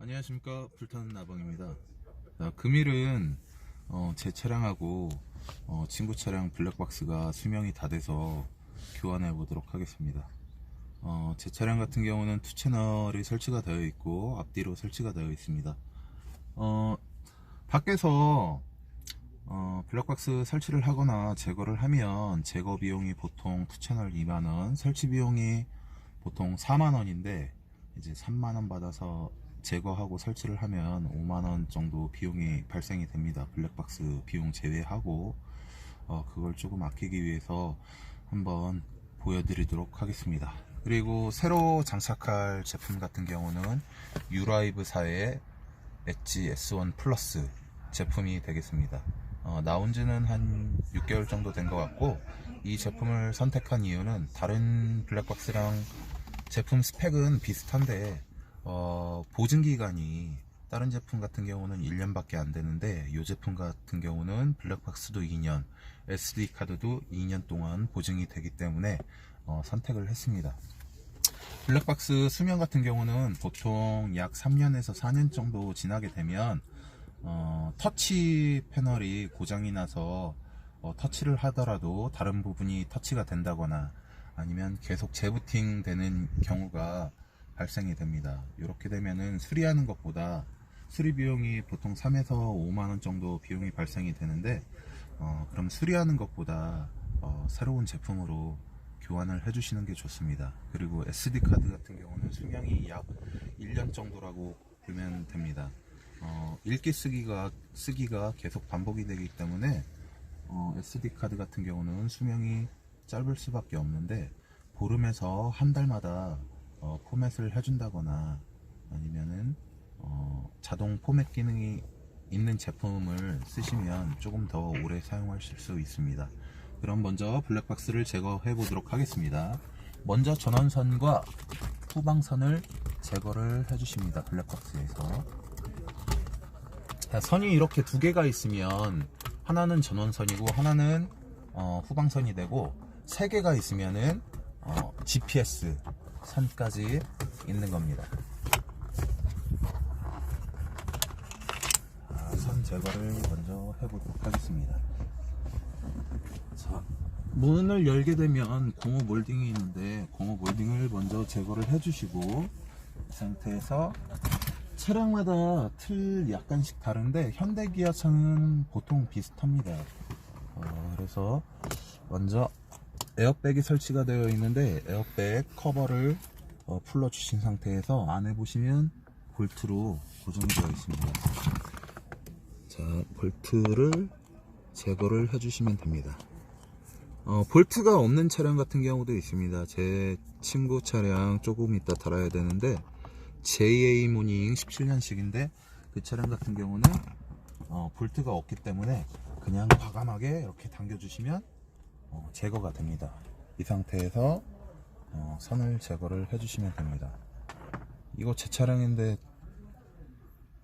안녕하십니까, 불타는 나방입니다. 자, 금일은 제 차량하고 친구 차량 블랙박스가 수명이 다 돼서 교환해 보도록 하겠습니다. 제 차량 같은 경우는 2채널이 설치가 되어 있고 앞뒤로 설치가 되어 있습니다. 밖에서 블랙박스 설치를 하거나 제거를 하면 제거 비용이 보통 2채널 2만원, 설치 비용이 보통 4만원인데 이제 3만원 받아서 제거하고 설치를 하면 5만원 정도 비용이 발생이 됩니다. 블랙박스 비용 제외하고 그걸 조금 아끼기 위해서 한번 보여드리도록 하겠습니다. 그리고 새로 장착할 제품 같은 경우는 유라이브사의 엣지 S1 플러스 제품이 되겠습니다. 나온지는 한 6개월 정도 된 것 같고, 이 제품을 선택한 이유는 다른 블랙박스랑 제품 스펙은 비슷한데 보증기간이 다른 제품 같은 경우는 1년밖에 안 되는데 이 제품 같은 경우는 블랙박스도 2년, SD카드도 2년 동안 보증이 되기 때문에 선택을 했습니다. 블랙박스 수명 같은 경우는 보통 약 3년에서 4년 정도 지나게 되면 터치 패널이 고장이 나서 터치를 하더라도 다른 부분이 터치가 된다거나 아니면 계속 재부팅 되는 경우가 발생이 됩니다. 이렇게 되면은 수리하는 것보다 수리 비용이 보통 3에서 5만원 정도 비용이 발생이 되는데 그럼 수리하는 것보다 새로운 제품으로 교환을 해주시는 게 좋습니다. 그리고 SD카드 같은 경우는 수명이 약 1년 정도라고 보면 됩니다. 읽기 쓰기가 계속 반복이 되기 때문에 SD카드 같은 경우는 수명이 짧을 수밖에 없는데 보름에서 한 달마다 포맷을 해준다거나 아니면은 자동 포맷 기능이 있는 제품을 쓰시면 조금 더 오래 사용하실 수 있습니다. 그럼 먼저 블랙박스를 제거해 보도록 하겠습니다. 먼저 전원선과 후방선을 제거를 해주십니다. 블랙박스에서. 자, 선이 이렇게 두 개가 있으면 하나는 전원선이고 하나는 후방선이 되고, 세 개가 있으면은 GPS 선까지 있는 겁니다. 선 제거를 먼저 해보도록 하겠습니다. 자, 문을 열게 되면 고무 몰딩이 있는데 고무 몰딩을 먼저 제거를 해주시고, 이 상태에서 차량마다 틀 약간씩 다른데 현대 기아차는 보통 비슷합니다. 그래서 먼저 에어백이 설치가 되어 있는데 에어백 커버를 풀어 주신 상태에서 안에 보시면 볼트로 고정이 되어 있습니다. 자, 볼트를 제거를 해주시면 됩니다. 볼트가 없는 차량 같은 경우도 있습니다. 제 친구 차량 조금 이따 달아야 되는데 JA 모닝 17년식인데 그 차량 같은 경우는 볼트가 없기 때문에 그냥 과감하게 이렇게 당겨주시면 제거가 됩니다. 이 상태에서 선을 제거를 해주시면 됩니다. 이거 제 차량인데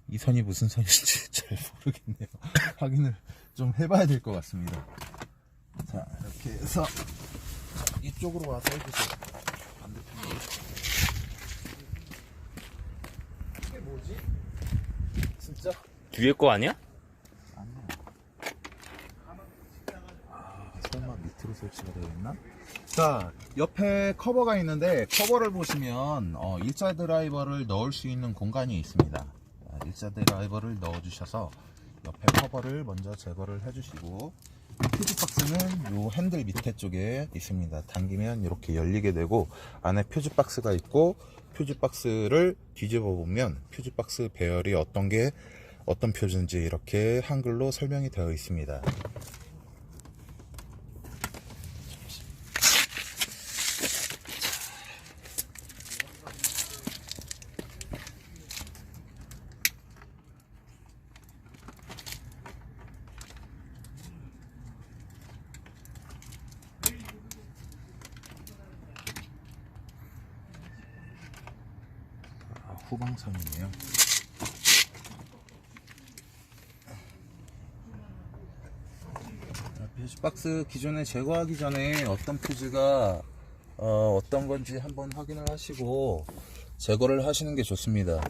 이 선이 무슨 선인지 잘 모르겠네요. 확인을 좀 해봐야 될 것 같습니다. 자, 이렇게 해서 이쪽으로 와서 해주세요. 반대편으로. 이게 뭐지? 진짜? 뒤에 거 아니야? 아니야. 설마 밑으로 설치가 되어 있나? 자, 옆에 커버가 있는데 커버를 보시면 일자 드라이버를 넣을 수 있는 공간이 있습니다. 일자 드라이버를 넣어 주셔서 옆에 커버를 먼저 제거를 해주시고, 퓨즈박스는 이 핸들 밑에 쪽에 있습니다. 당기면 이렇게 열리게 되고 안에 퓨즈박스가 있고, 퓨즈박스를 뒤집어 보면 퓨즈박스 배열이 어떤 표준인지 이렇게 한글로 설명이 되어 있습니다. 후방선이네요. 퓨즈박스 기존에 제거하기 전에 어떤 퓨즈가 어떤 건지 한번 확인을 하시고 제거를 하시는 게 좋습니다.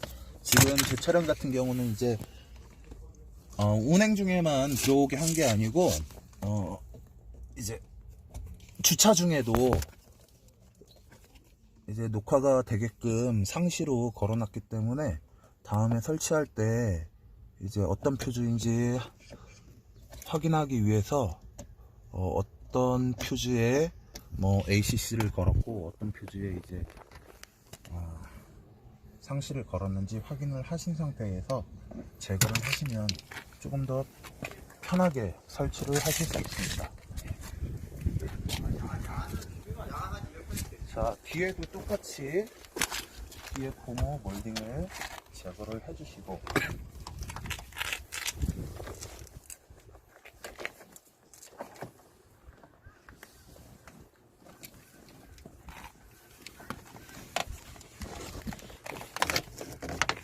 지금 제 차량 같은 경우는 이제 운행 중에만 들어오게 한 게 아니고 이제 주차 중에도 이제 녹화가 되게끔 상시로 걸어놨기 때문에 다음에 설치할 때 이제 어떤 퓨즈인지 확인하기 위해서 어떤 퓨즈에 뭐 ACC를 걸었고 어떤 퓨즈에 이제 상시를 걸었는지 확인을 하신 상태에서 제거를 하시면 조금 더 편하게 설치를 하실 수 있습니다. 자, 뒤에도 똑같이 뒤에 고무 몰딩을 제거를 해주시고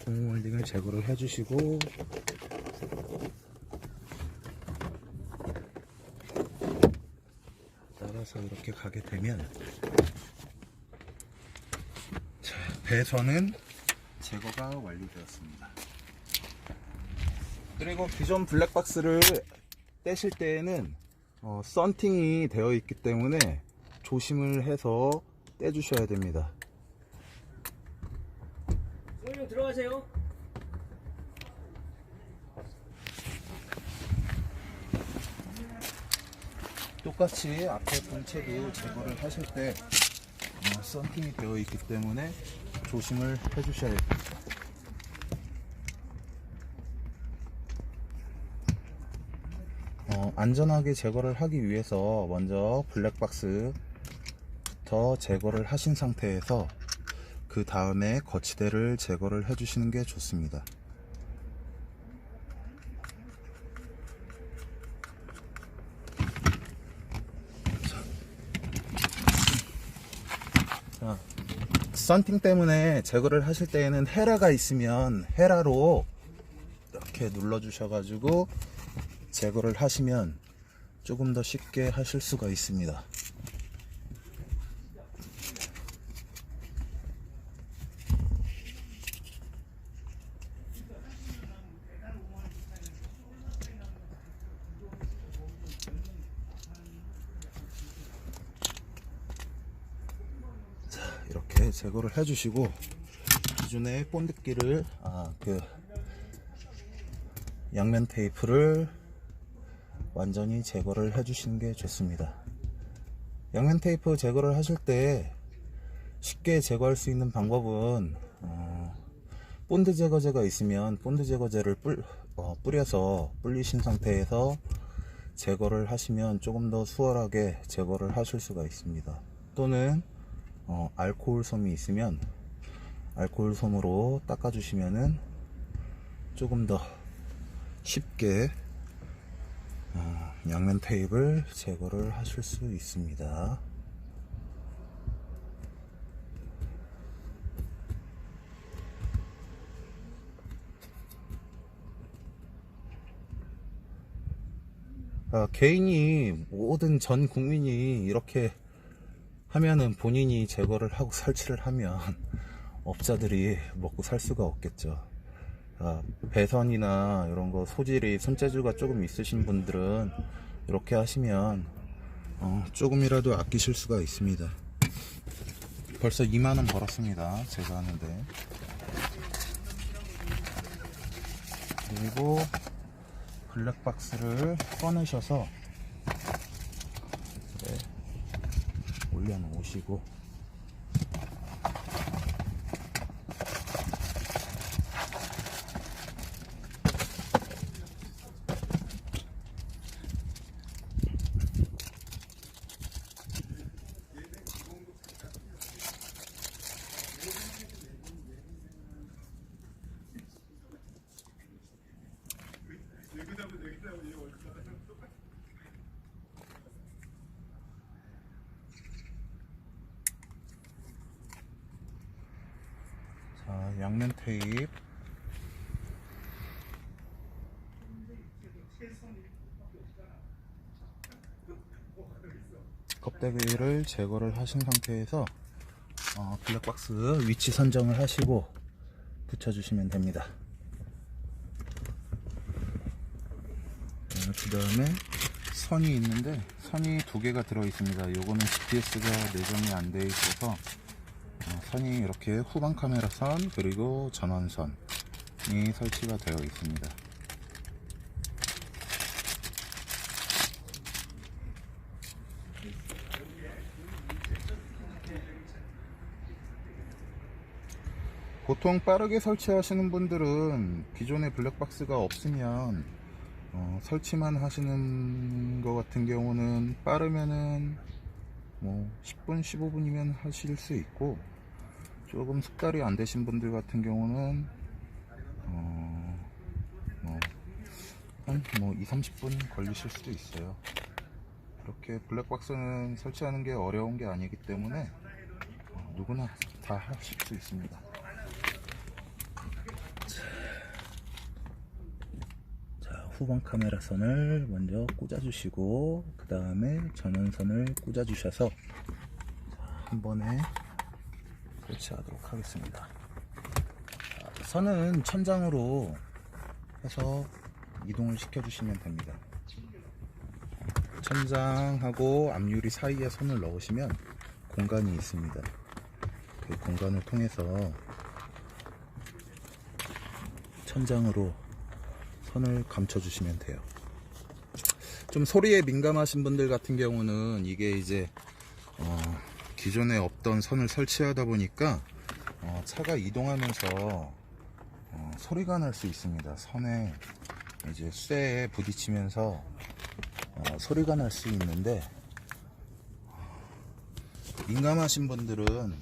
고무 몰딩을 제거를 해주시고 따라서 이렇게 가게 되면 자, 배선은 제거가 완료되었습니다. 그리고 기존 블랙박스를 떼실 때에는 썬팅이 되어 있기 때문에 조심을 해서 떼주셔야 됩니다. 손님 들어가세요. 똑같이 앞에 본체도 제거를 하실 때 썬팅이 되어 있기 때문에 조심을 해주셔야 됩니다. 안전하게 제거를 하기 위해서 먼저 블랙박스부터 제거를 하신 상태에서 그 다음에 거치대를 제거를 해주시는 게 좋습니다. 자, 썬팅 때문에 제거를 하실 때에는 헤라가 있으면 헤라로 이렇게 눌러 주셔가지고 제거를 하시면 조금 더 쉽게 하실 수가 있습니다. 자, 이렇게 제거를 해주시고 기존의 본드기를 양면 테이프를 완전히 제거를 해주시는 게 좋습니다. 양면 테이프 제거를 하실 때 쉽게 제거할 수 있는 방법은 본드 제거제가 있으면 본드 제거제를 뿌려서 불리신 상태에서 제거를 하시면 조금 더 수월하게 제거를 하실 수가 있습니다. 또는 알코올 솜이 있으면 알코올 솜으로 닦아주시면은 조금 더 쉽게 양면 테이프를 제거를 하실 수 있습니다. 개인이 모든 전 국민이 이렇게 하면은 본인이 제거를 하고 설치를 하면 업자들이 먹고 살 수가 없겠죠. 배선이나 이런 거 소질이 손재주가 조금 있으신 분들은 이렇게 하시면 조금이라도 아끼실 수가 있습니다. 벌써 2만원 벌었습니다. 제가 하는데. 그리고 블랙박스를 꺼내셔서 올려놓으시고 자, 양면 테이프 껍데기를 제거를 하신 상태에서 블랙박스 위치 선정을 하시고 붙여주시면 됩니다. 그 다음에 선이 있는데 선이 두 개가 들어 있습니다. 요거는 GPS가 내장이 안 돼 있어서 선이 이렇게 후방 카메라 선 그리고 전원선이 설치가 되어 있습니다. 보통 빠르게 설치하시는 분들은 기존에 블랙박스가 없으면 설치만 하시는 것 같은 경우는 빠르면은 뭐 10분 15분이면 하실 수 있고, 조금 숙달이 안 되신 분들 같은 경우는 한 2, 30분 걸리실 수도 있어요. 그렇게 블랙박스는 설치하는 게 어려운 게 아니기 때문에 누구나 다 하실 수 있습니다. 후방 카메라 선을 먼저 꽂아 주시고 그 다음에 전원선을 꽂아 주셔서 한 번에 설치하도록 하겠습니다. 선은 천장으로 해서 이동을 시켜 주시면 됩니다. 천장하고 앞유리 사이에 선을 넣으시면 공간이 있습니다. 그 공간을 통해서 천장으로 선을 감춰 주시면 돼요. 좀 소리에 민감하신 분들 같은 경우는 이게 이제 기존에 없던 선을 설치하다 보니까 차가 이동하면서 소리가 날 수 있습니다. 선에 이제 쇠에 부딪히면서 소리가 날 수 있는데, 민감하신 분들은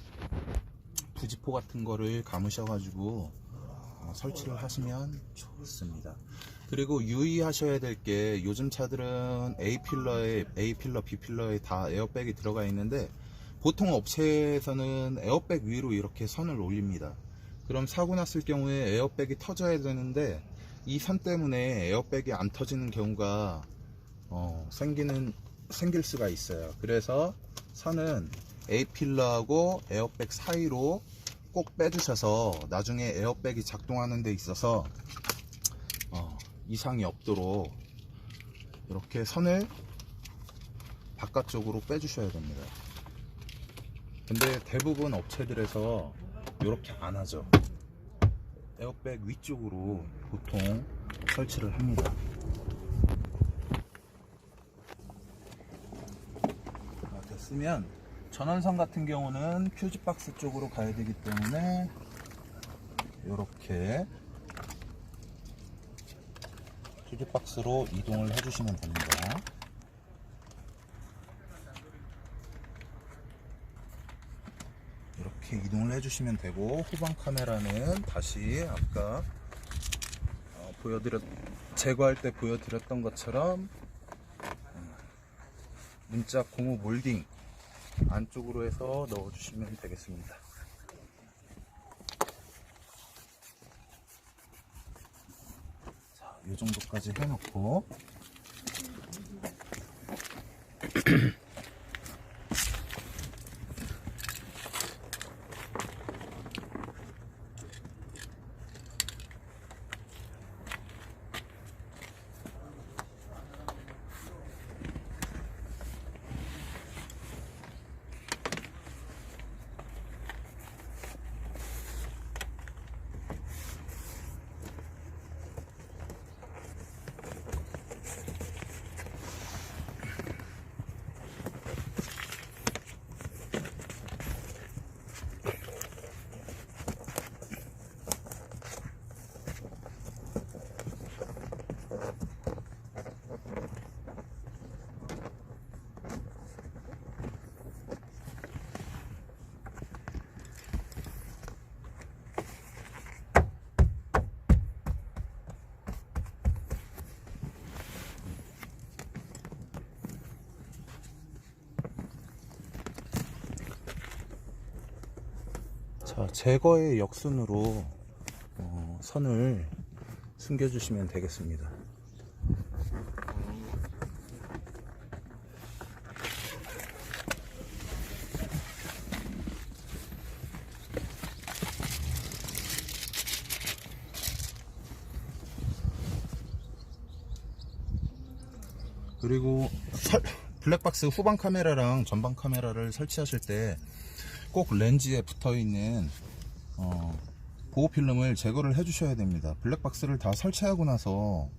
부지포 같은 거를 감으셔 가지고 설치를 하시면 좋습니다. 그리고 유의하셔야 될 게, 요즘 차들은 A필러, B필러에 다 에어백이 들어가 있는데, 보통 업체에서는 에어백 위로 이렇게 선을 올립니다. 그럼 사고 났을 경우에 에어백이 터져야 되는데, 이 선 때문에 에어백이 안 터지는 경우가 생길 수가 있어요. 그래서 선은 A필러하고 에어백 사이로 꼭 빼주셔서 나중에 에어백이 작동하는 데 있어서 이상이 없도록 이렇게 선을 바깥쪽으로 빼주셔야 됩니다. 근데 대부분 업체들에서 이렇게 안 하죠. 에어백 위쪽으로 보통 설치를 합니다. 됐으면 전원선 같은 경우는 퓨즈박스 쪽으로 가야 되기 때문에 이렇게 퓨즈박스로 이동을 해주시면 됩니다. 이렇게 이동을 해주시면 되고, 후방 카메라는 다시 아까 제거할 때 보여드렸던 것처럼 문짝 고무 몰딩 안쪽으로 해서 넣어주시면 되겠습니다. 자, 이 정도까지 해놓고 자, 제거의 역순으로 선을 숨겨주시면 되겠습니다. 그리고 블랙박스 후방 카메라랑 전방 카메라를 설치하실 때 꼭 렌즈에 붙어있는 보호 필름을 제거를 해 주셔야 됩니다. 블랙박스를 다 설치하고 나서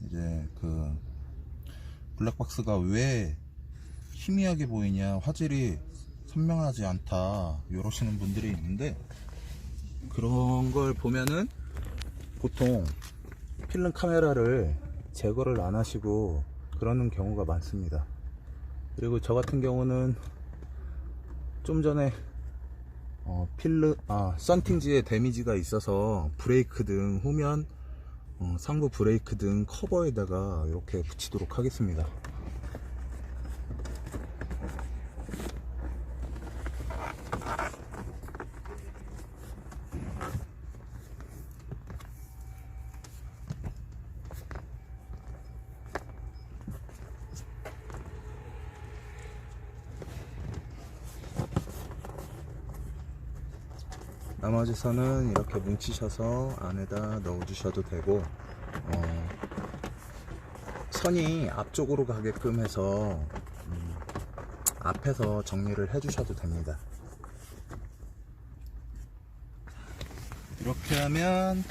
이제 그 블랙박스가 왜 희미하게 보이냐, 화질이 선명하지 않다 이러시는 분들이 있는데, 그런 걸 보면은 보통 필름 카메라를 제거를 안 하시고 그러는 경우가 많습니다. 그리고 저 같은 경우는 좀 전에 썬팅지에 데미지가 있어서 브레이크 등 후면 상부 브레이크 등 커버에다가 이렇게 붙이도록 하겠습니다. 나머지 선은 이렇게 뭉치셔서 안에다 넣어 주셔도 되고, 선이 앞쪽으로 가게끔 해서 앞에서 정리를 해 주셔도 됩니다. 이렇게 하면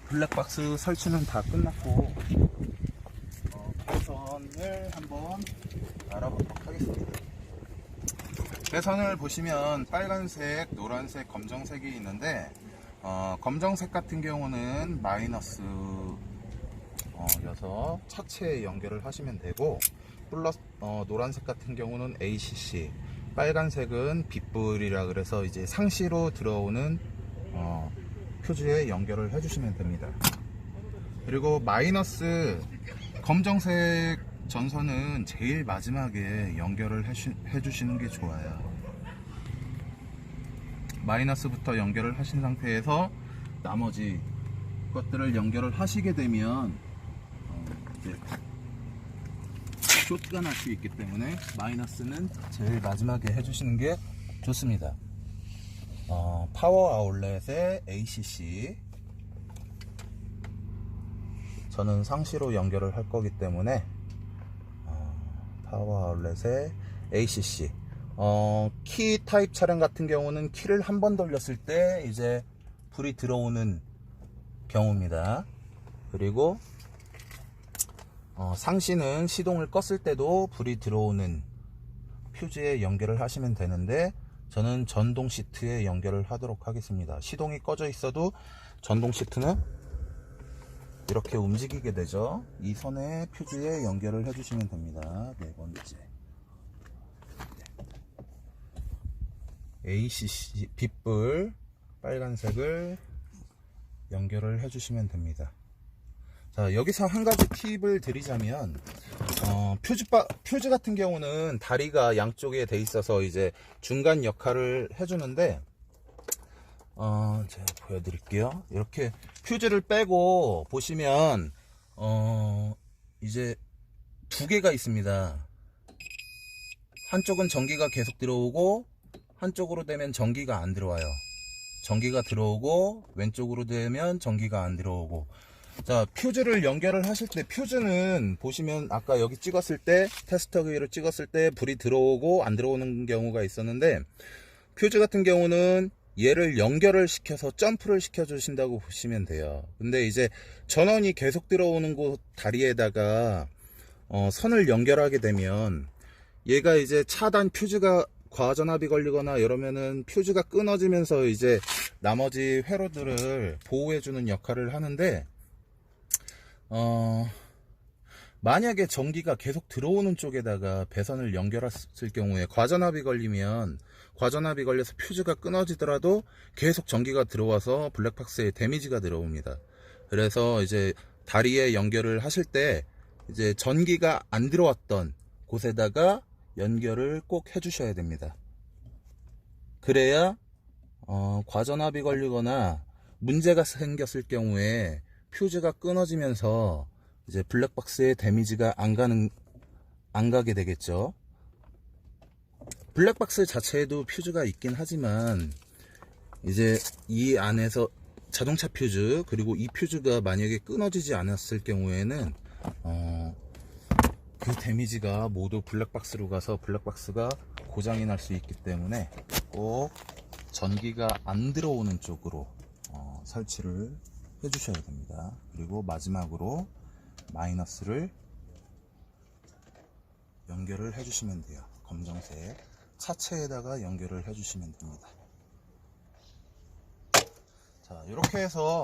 블랙박스 설치는 다 끝났고, 배선을 한번 알아보도록 하겠습니다. 배선을 보시면 빨간색, 노란색, 검정색이 있는데, 검정색 같은 경우는 마이너스 여서 차체에 연결을 하시면 되고, 플러스 노란색 같은 경우는 ACC, 빨간색은 빗불이라 그래서 이제 상시로 들어오는 표지에 연결을 해주시면 됩니다. 그리고 마이너스 검정색 전선은 제일 마지막에 연결을 해주시는 게 좋아요. 마이너스부터 연결을 하신 상태에서 나머지 것들을 연결을 하시게 되면 이제 쇼트가 날 수 있기 때문에 마이너스는 제일 마지막에 해주시는 게 좋습니다. 파워 아울렛의 ACC, 저는 상시로 연결을 할 거기 때문에 파워 아울렛의 ACC, 키 타입 차량 같은 경우는 키를 한 번 돌렸을 때 이제 불이 들어오는 경우입니다. 그리고 상시는 시동을 껐을 때도 불이 들어오는 퓨즈에 연결을 하시면 되는데, 저는 전동 시트에 연결을 하도록 하겠습니다. 시동이 꺼져 있어도 전동 시트는 이렇게 움직이게 되죠. 이 선에 퓨즈에 연결을 해주시면 됩니다. 네 번째, ACC 빗불 빨간색을 연결을 해주시면 됩니다. 자, 여기서 한 가지 팁을 드리자면, 퓨즈 같은 경우는 다리가 양쪽에 돼 있어서 이제 중간 역할을 해주는데, 제가 보여드릴게요. 이렇게 퓨즈를 빼고 보시면 이제 두 개가 있습니다. 한쪽은 전기가 계속 들어오고, 한쪽으로 되면 전기가 안 들어와요. 전기가 들어오고, 왼쪽으로 되면 전기가 안 들어오고. 자, 퓨즈를 연결을 하실 때, 퓨즈는 보시면 아까 여기 찍었을 때, 테스터기로 찍었을 때 불이 들어오고 안 들어오는 경우가 있었는데, 퓨즈 같은 경우는 얘를 연결을 시켜서 점프를 시켜 주신다고 보시면 돼요. 근데 이제 전원이 계속 들어오는 곳 다리에다가 선을 연결하게 되면, 얘가 이제 차단 퓨즈가 과전압이 걸리거나 이러면은 퓨즈가 끊어지면서 이제 나머지 회로들을 보호해주는 역할을 하는데, 만약에 전기가 계속 들어오는 쪽에다가 배선을 연결했을 경우에 과전압이 걸려서 퓨즈가 끊어지더라도 계속 전기가 들어와서 블랙박스에 데미지가 들어옵니다. 그래서 이제 다리에 연결을 하실 때 이제 전기가 안 들어왔던 곳에다가 연결을 꼭 해주셔야 됩니다. 그래야 과전압이 걸리거나 문제가 생겼을 경우에 퓨즈가 끊어지면서 이제 블랙박스에 데미지가 안 가게 되겠죠. 블랙박스 자체에도 퓨즈가 있긴 하지만, 이제 이 안에서 자동차 퓨즈, 그리고 이 퓨즈가 만약에 끊어지지 않았을 경우에는 그 데미지가 모두 블랙박스로 가서 블랙박스가 고장이 날 수 있기 때문에 꼭 전기가 안 들어오는 쪽으로 설치를 해 주셔야 됩니다. 그리고 마지막으로 마이너스를 연결을 해 주시면 돼요. 검정색 차체에다가 연결을 해 주시면 됩니다. 자, 이렇게 해서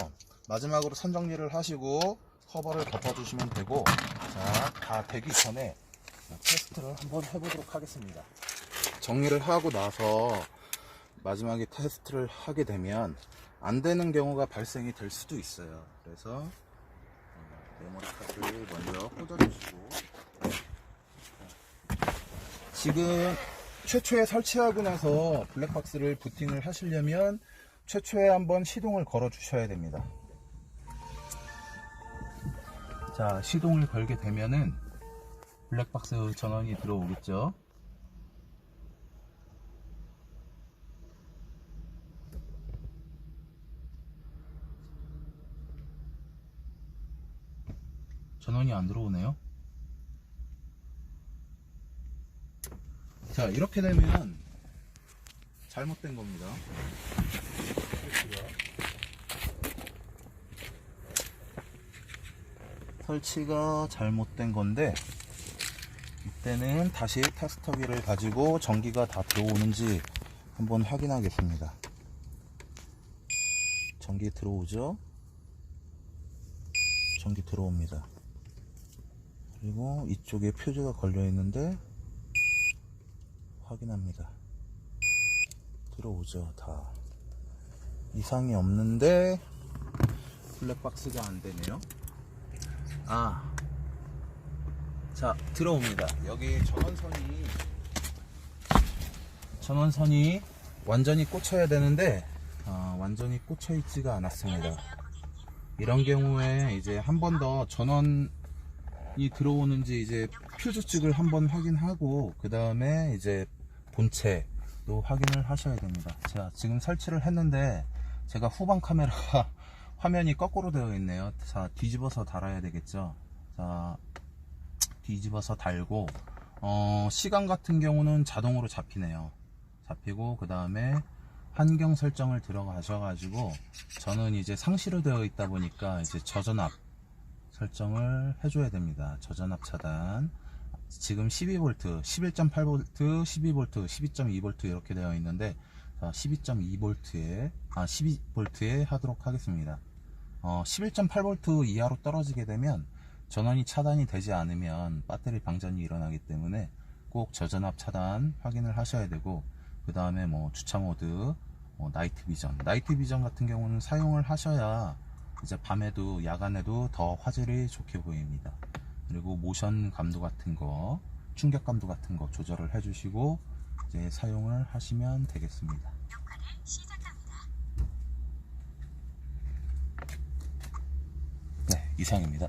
마지막으로 선 정리를 하시고 커버를 덮어 주시면 되고, 자, 다 되기 전에 테스트를 한번 해보도록 하겠습니다. 정리를 하고 나서 마지막에 테스트를 하게 되면 안 되는 경우가 발생이 될 수도 있어요. 그래서 메모리 카드를 먼저 꽂아주시고, 지금 최초에 설치하고 나서 블랙박스를 부팅을 하시려면 최초에 한번 시동을 걸어 주셔야 됩니다. 자, 시동을 걸게 되면은 블랙박스 전원이 들어오겠죠. 전원이 안 들어오네요. 자, 이렇게 되면 잘못된 겁니다. 설치가 잘못된 건데, 이때는 다시 테스터기를 가지고 전기가 다 들어오는지 한번 확인하겠습니다. 전기 들어오죠? 전기 들어옵니다. 그리고 이쪽에 표지가 걸려 있는데 확인합니다. 들어오죠. 다 이상이 없는데 블랙박스가 안 되네요. 자, 들어옵니다. 여기 전원선이 완전히 꽂혀야 되는데 완전히 꽂혀 있지가 않았습니다. 이런 경우에 이제 한 번 더 전원이 들어오는지 이제 퓨즈축을 한번 확인하고 그 다음에 이제 본체도 확인을 하셔야 됩니다. 자, 지금 설치를 했는데 제가 후방 카메라가 화면이 거꾸로 되어 있네요. 자, 뒤집어서 달아야 되겠죠. 자, 뒤집어서 달고 시간 같은 경우는 자동으로 잡히네요. 잡히고 그 다음에 환경 설정을 들어가셔가지고, 저는 이제 상시로 되어 있다 보니까 이제 저전압 설정을 해줘야 됩니다. 저전압 차단. 지금 12V, 11.8V, 12V, 12.2V 이렇게 되어 있는데 12.2V에 12V에 하도록 하겠습니다. 11.8V 이하로 떨어지게 되면 전원이 차단이 되지 않으면 배터리 방전이 일어나기 때문에 꼭 저전압 차단 확인을 하셔야 되고, 그 다음에 뭐 주차 모드, 나이트 비전 같은 경우는 사용을 하셔야 이제 밤에도 야간에도 더 화질이 좋게 보입니다. 그리고 모션 감도 같은 거, 충격 감도 같은 거 조절을 해주시고 이제 사용을 하시면 되겠습니다. 네, 이상입니다.